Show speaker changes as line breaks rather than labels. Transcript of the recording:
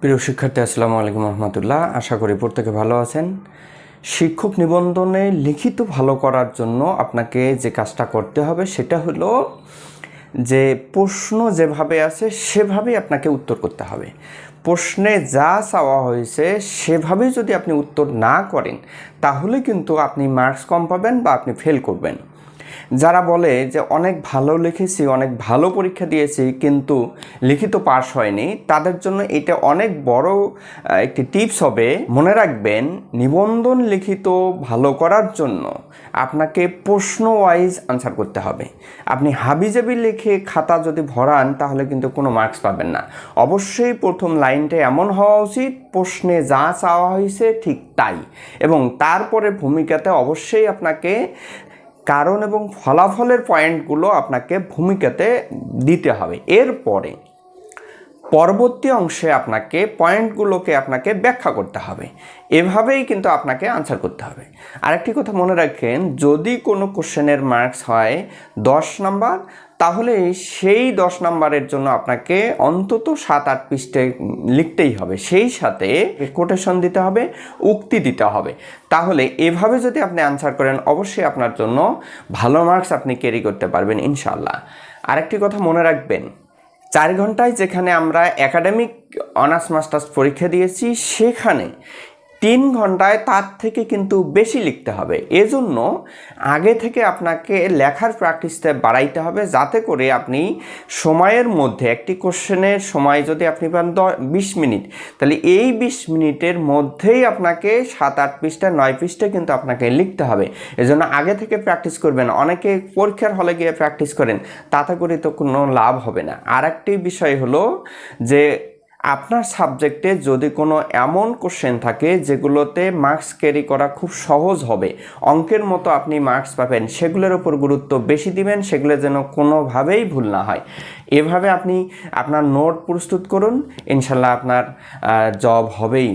প্রিয় শিক্ষার্থী, আসসালামু আলাইকুম রহমতুল্লাহ। আশা করি প্রত্যেকে ভালো আছেন। শিক্ষক নিবন্ধনে লিখিত ভালো করার জন্য আপনাকে যে কাজটা করতে হবে সেটা হলো যে প্রশ্ন যেভাবে আছে সেভাবেই আপনাকে উত্তর করতে হবে। প্রশ্নে যা চাওয়া হয়েছে সেভাবেই যদি আপনি উত্তর না করেন তাহলে কিন্তু আপনি মার্কস কম পাবেন বা আপনি ফেল করবেন। যারা বলে যে অনেক ভালো লিখেছি, অনেক ভালো পরীক্ষা দিয়েছি কিন্তু লিখিত পাস হয়নি, তাদের জন্য এটা অনেক বড় একটি টিপস হবে। মনে রাখবেন, নিবন্ধন লিখিত ভালো করার জন্য আপনাকে প্রশ্ন ওয়াইজ আনসার করতে হবে। আপনি হাবিজাবি লিখে খাতা যদি ভরান তাহলে কিন্তু কোনো মার্কস পাবেন না। অবশ্যই প্রথম লাইনটা এমন হওয়া উচিত, প্রশ্নে যা চাওয়া হয়েছে ঠিক তাই, এবং তারপরে ভূমিকাতে অবশ্যই আপনাকে কারণ এবং ফলাফলের পয়েন্টগুলো আপনাকে ভূমিকাতে দিতে হবে। এরপরে পরবর্তী অংশে আপনাকে পয়েন্টগুলোকে আপনাকে ব্যাখ্যা করতে হবে। এভাবেই কিন্তু আপনাকে আনসার করতে হবে। আরেকটি কথা মনে রাখেন, যদি কোনো কোশ্চেনের মার্কস হয় 10 নাম্বার, তাহলে সেই 10 নাম্বারের জন্য আপনাকে অন্তত 7-8 পৃষ্ঠা লিখতেই হবে। সেই সাথে কোটেশন দিতে হবে, উক্তি দিতে হবে। তাহলে এভাবে যদি আপনি আনসার করেন অবশ্যই আপনার জন্য ভালো মার্কস আপনি ক্যারি করতে পারবেন ইনশাআল্লাহ। আরেকটি কথা মনে রাখবেন, 4 ঘন্টায় যেখানে আমরা একাডেমিক অনার্স মাস্টার্স পরীক্ষা দিয়েছি সেখানে 3 ঘন্টায় তার থেকে কিন্তু বেশি লিখতে হবে। এজন্য আগে থেকে আপনাকে লেখার প্র্যাকটিসটা বাড়াইতে হবে, যাতে করে আপনি সময়ের মধ্যে একটি কোশ্চেনের সময় যদি আপনি পান 20 মিনিট, তাহলে এই 20 মিনিটের মধ্যেই আপনাকে 7-8 পৃষ্ঠা 9 পৃষ্ঠা কিন্তু আপনাকে লিখতে হবে। এজন্য আগে থেকে প্র্যাকটিস করবেন। অনেকে পরীক্ষার হলে গিয়ে প্র্যাকটিস করেন, তাতে করে তো কোনো লাভ হবে না। আর একটি বিষয় হলো যে আপনার সাবজেক্টে যদি কোনো এমন কোশ্চেন থাকে যেগুলোতে মার্কস ক্যারি করা খুব সহজ হবে, অঙ্কের মতো আপনি মার্কস পাবেন, সেগুলোর উপর গুরুত্ব বেশি দিবেন, সেগুলো যেন কোনোভাবেই ভুল না হয়। এভাবে আপনি আপনার নোট প্রস্তুত করুন, ইনশাল্লাহ আপনার জব হবেই।